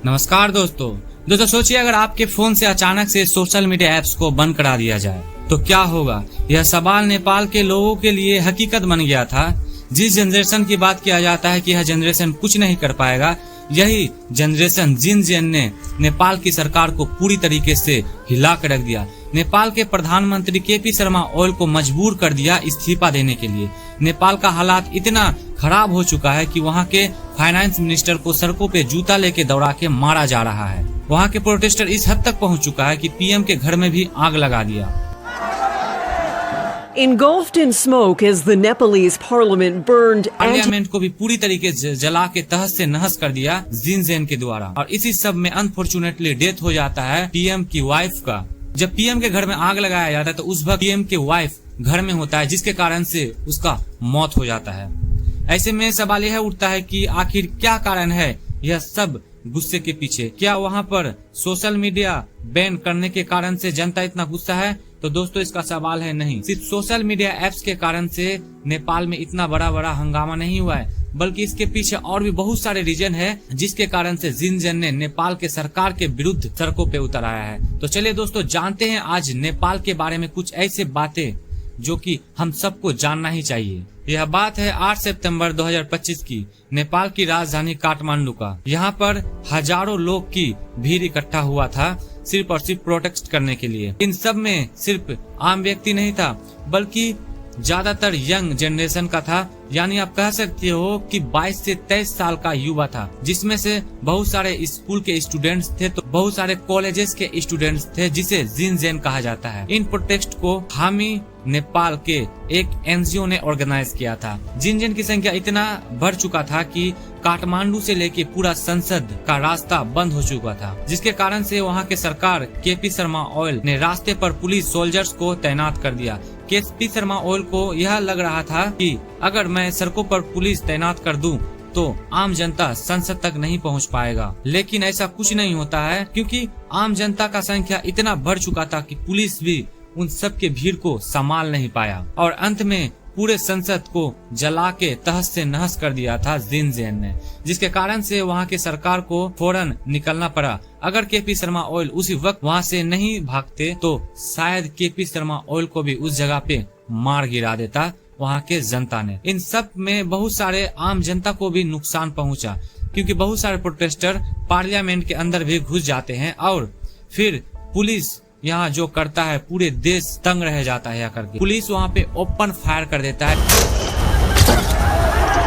नमस्कार दोस्तों सोचिए अगर आपके फोन से अचानक से सोशल मीडिया ऐप्स को बंद करा दिया जाए तो क्या होगा। यह सवाल नेपाल के लोगों के लिए हकीकत बन गया था। जिस जनरेशन की बात किया जाता है कि यह जनरेशन कुछ नहीं कर पाएगा, यही जनरेशन जिन जेन ने नेपाल की सरकार को पूरी तरीके से हिला कर रख दिया। नेपाल के प्रधानमंत्री केपी शर्मा ओली को मजबूर कर दिया इस्तीफा देने के लिए। नेपाल का हालात इतना खराब हो चुका है कि वहां के फाइनेंस मिनिस्टर को सड़कों पे जूता लेके दौड़ा के मारा जा रहा है। वहां के प्रोटेस्टर इस हद तक पहुंच चुका है कि पीएम के घर में भी आग लगा दिया। Engulfed in smoke as the Nepalese parliament burned. Parliament को भी पूरी तरीके से जला के तहस से नहस कर दिया जिन जेन के द्वारा। और इसी सब में अनफॉर्चुनेटली डेथ हो जाता है पीएम की वाइफ का। जब पीएम के घर में आग लगाया जाता है तो उस वक्त पीएम के वाइफ घर में होता है, जिसके कारण से उसका मौत हो जाता है। ऐसे में सवाल यह उठता है कि आखिर क्या कारण है यह सब गुस्से के पीछे। क्या वहां पर सोशल मीडिया बैन करने के कारण से जनता इतना गुस्सा है? तो दोस्तों इसका सवाल है नहीं। सिर्फ सोशल मीडिया ऐप्स के कारण से नेपाल में इतना बड़ा हंगामा नहीं हुआ है, बल्कि इसके पीछे और भी बहुत सारे रीजन है जिसके कारण से जिन जेन ने नेपाल के सरकार के विरुद्ध सड़कों पे उतर आया है। तो चलिए दोस्तों जानते हैं आज नेपाल के बारे में कुछ ऐसे बातें जो कि हम सबको जानना ही चाहिए। यह बात है 8 सितंबर 2025 की, नेपाल की राजधानी काठमांडू का। यहाँ पर हजारों लोग की भीड़ इकट्ठा हुआ था सिर्फ और सिर्फ प्रोटेस्ट करने के लिए। इन सब में सिर्फ आम व्यक्ति नहीं था, बल्कि ज्यादातर यंग जनरेशन का था। यानी आप कह सकते हो कि 22 से 23 साल का युवा था, जिसमें से बहुत सारे स्कूल के स्टूडेंट्स थे तो बहुत सारे कॉलेजेस के स्टूडेंट्स थे, जिसे जिन जेन कहा जाता है। इन प्रोटेस्ट को हामी नेपाल के एक एनजीओ ने ऑर्गेनाइज किया था। जिन जेन की संख्या इतना बढ़ चुका था कि काठमांडू से लेके पूरा संसद का रास्ता बंद हो चुका था, जिसके कारण से वहां के सरकार केपी शर्मा ओली ने रास्ते पर पुलिस सोल्जर्स को तैनात कर दिया। केपी शर्मा ओली को यह लग रहा था कि अगर मैं सड़कों पर पुलिस तैनात कर दूं तो आम जनता संसद तक नहीं पहुंच पाएगा, लेकिन ऐसा कुछ नहीं होता है, क्योंकि आम जनता का संख्या इतना बढ़ चुका था कि पुलिस भी उन सब के भीड़ को संभाल नहीं पाया और अंत में पूरे संसद को जला के तहस से नहस कर दिया था जिन जेन ने, जिसके कारण से वहां के सरकार को फौरन निकलना पड़ा। अगर केपी शर्मा ओली उसी वक्त वहां से नहीं भागते तो शायद केपी शर्मा ओली को भी उस जगह पे मार गिरा देता वहां के जनता ने। इन सब में बहुत सारे आम जनता को भी नुकसान पहुंचा, क्योंकि बहुत सारे प्रोटेस्टर पार्लियामेंट के अंदर भी घुस जाते हैं और फिर पुलिस यहाँ जो करता है पूरे देश तंग रह जाता है। करके पुलिस वहाँ पे ओपन फायर कर देता है,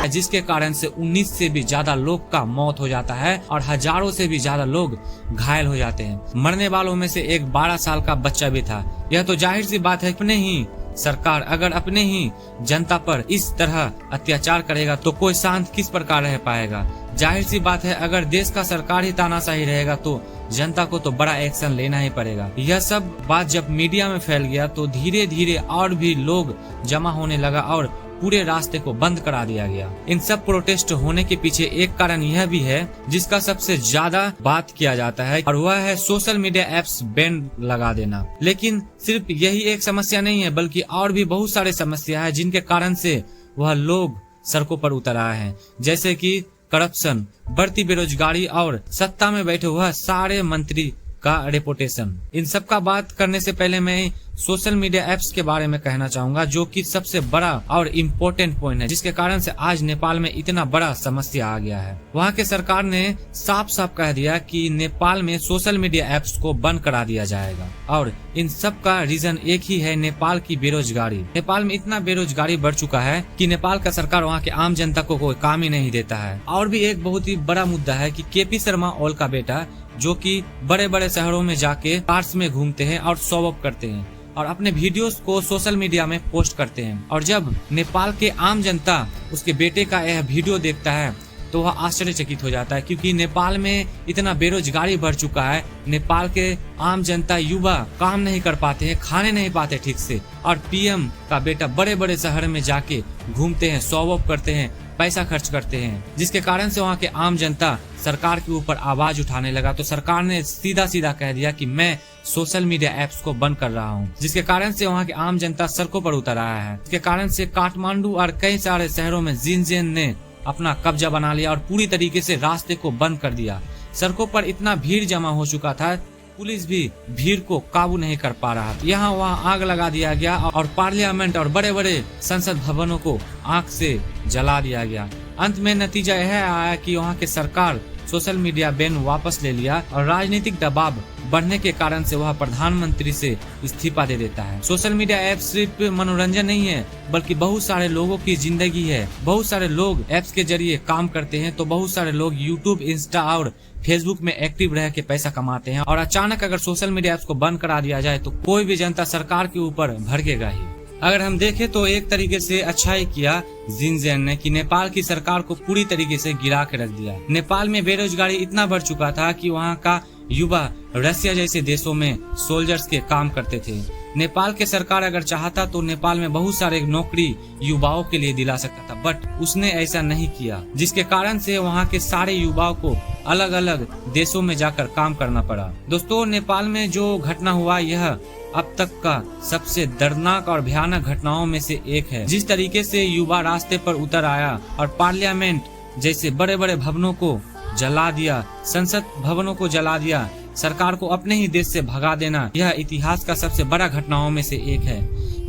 जिसके कारण से 19 से भी ज्यादा लोग का मौत हो जाता है और हजारों से भी ज्यादा लोग घायल हो जाते हैं। मरने वालों में से एक 12 साल का बच्चा भी था। यह तो जाहिर सी बात है, अपने ही सरकार अगर अपने ही जनता पर इस तरह अत्याचार करेगा तो कोई शांत किस प्रकार रह पाएगा। जाहिर सी बात है, अगर देश का सरकार ही तानाशाही रहेगा तो जनता को तो बड़ा एक्शन लेना ही पड़ेगा। यह सब बात जब मीडिया में फैल गया तो धीरे धीरे और भी लोग जमा होने लगा और पूरे रास्ते को बंद करा दिया गया। इन सब प्रोटेस्ट होने के पीछे एक कारण यह भी है जिसका सबसे ज्यादा बात किया जाता है, और वह है सोशल मीडिया एप्स बैन लगा देना। लेकिन सिर्फ यही एक समस्या नहीं है, बल्कि और भी बहुत सारे समस्या है जिनके कारण से वह लोग सड़कों पर उतर आए हैं, जैसे कि करप्शन, बढ़ती बेरोजगारी और सत्ता में बैठे हुए सारे मंत्री का रेपुटेशन। इन सब का बात करने से पहले मैं सोशल मीडिया एप्स के बारे में कहना चाहूंगा, जो कि सबसे बड़ा और इम्पोर्टेंट पॉइंट है, जिसके कारण से आज नेपाल में इतना बड़ा समस्या आ गया है। वहाँ के सरकार ने साफ साफ कह दिया कि नेपाल में सोशल मीडिया एप्स को बंद करा दिया जाएगा, और इन सब का रीजन एक ही है, नेपाल की बेरोजगारी। नेपाल में इतना बेरोजगारी बढ़ चुका है कि नेपाल का सरकार वहाँ के आम जनता को कोई काम ही नहीं देता है। और भी एक बहुत ही बड़ा मुद्दा है कि केपी शर्मा ओली का बेटा, जो कि बड़े बड़े शहरों में जाके कार्स में घूमते हैं और शो ऑफ करते हैं और अपने वीडियोस को सोशल मीडिया में पोस्ट करते हैं, और जब नेपाल के आम जनता उसके बेटे का यह वीडियो देखता है तो वह आश्चर्यचकित हो जाता है, क्योंकि नेपाल में इतना बेरोजगारी बढ़ चुका है। नेपाल के आम जनता युवा काम नहीं कर पाते हैं, खाने नहीं पाते ठीक से, और पीएम का बेटा बड़े बड़े शहर में जाके घूमते हैं, शो ऑफ करते हैं, पैसा खर्च करते हैं, जिसके कारण से वहाँ के आम जनता सरकार के ऊपर आवाज उठाने लगा। तो सरकार ने सीधा सीधा कह दिया कि मैं सोशल मीडिया एप्स को बंद कर रहा हूँ, जिसके कारण से वहाँ की आम जनता सड़कों पर उतर आया है। इसके कारण से काठमांडू और कई सारे शहरों में जिन जेन ने अपना कब्जा बना लिया और पूरी तरीके से रास्ते को बंद कर दिया। सड़कों पर इतना भीड़ जमा हो चुका था, पुलिस भी भीड़ को काबू नहीं कर पा रहा था। यहाँ वहाँ आग लगा दिया गया और पार्लियामेंट और बड़े बड़े संसद भवनों को आग से जला दिया गया। अंत में नतीजा यह आया कि वहाँ की सरकार सोशल मीडिया बैन वापस ले लिया और राजनीतिक दबाव बढ़ने के कारण से वह प्रधानमंत्री से इस्तीफा दे देता है। सोशल मीडिया ऐप सिर्फ मनोरंजन नहीं है, बल्कि बहुत सारे लोगों की जिंदगी है। बहुत सारे लोग ऐप्स के जरिए काम करते हैं, तो बहुत सारे लोग यूट्यूब, इंस्टा और फेसबुक में एक्टिव रह के पैसा कमाते हैं। और अचानक अगर सोशल मीडिया ऐप्स को बंद करा दिया जाए तो कोई भी जनता सरकार के ऊपर भड़केगा ही। अगर हम देखें तो एक तरीके से अच्छा ही किया जिनजेन ने कि नेपाल की सरकार को पूरी तरीके से गिरा के रख दिया। नेपाल में बेरोजगारी इतना बढ़ चुका था कि वहाँ का युवा रसिया जैसे देशों में सोल्जर्स के काम करते थे। नेपाल के सरकार अगर चाहता तो नेपाल में बहुत सारे नौकरी युवाओं के लिए दिला सकता था, बट उसने ऐसा नहीं किया, जिसके कारण से वहाँ के सारे युवाओं को अलग अलग देशों में जाकर काम करना पड़ा। दोस्तों, नेपाल में जो घटना हुआ यह अब तक का सबसे दर्दनाक और भयानक घटनाओं में से एक है। जिस तरीके से युवा रास्ते पर उतर आया और पार्लियामेंट जैसे बड़े बड़े भवनों को जला दिया, संसद भवनों को जला दिया, सरकार को अपने ही देश से भगा देना, यह इतिहास का सबसे बड़ा घटनाओं में से एक है।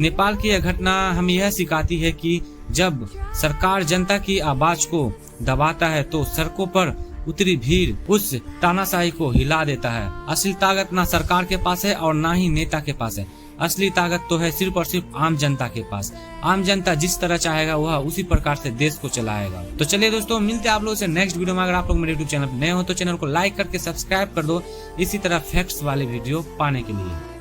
नेपाल की यह घटना हमें यह सिखाती है कि जब सरकार जनता की आवाज को दबाता है तो सड़कों पर उतरी भीड़ उस तानाशाही को हिला देता है। असली ताकत ना सरकार के पास है और ना ही नेता के पास है। असली ताकत तो है सिर्फ और सिर्फ आम जनता के पास। आम जनता जिस तरह चाहेगा वह उसी प्रकार से देश को चलाएगा। तो चलिए दोस्तों, मिलते हैं आप लोगों से नेक्स्ट वीडियो में। अगर आप लोग मेरे यूट्यूब चैनल पर नए हो तो चैनल को लाइक करके सब्सक्राइब कर दो इसी तरह फैक्ट्स वाले वीडियो पाने के लिए।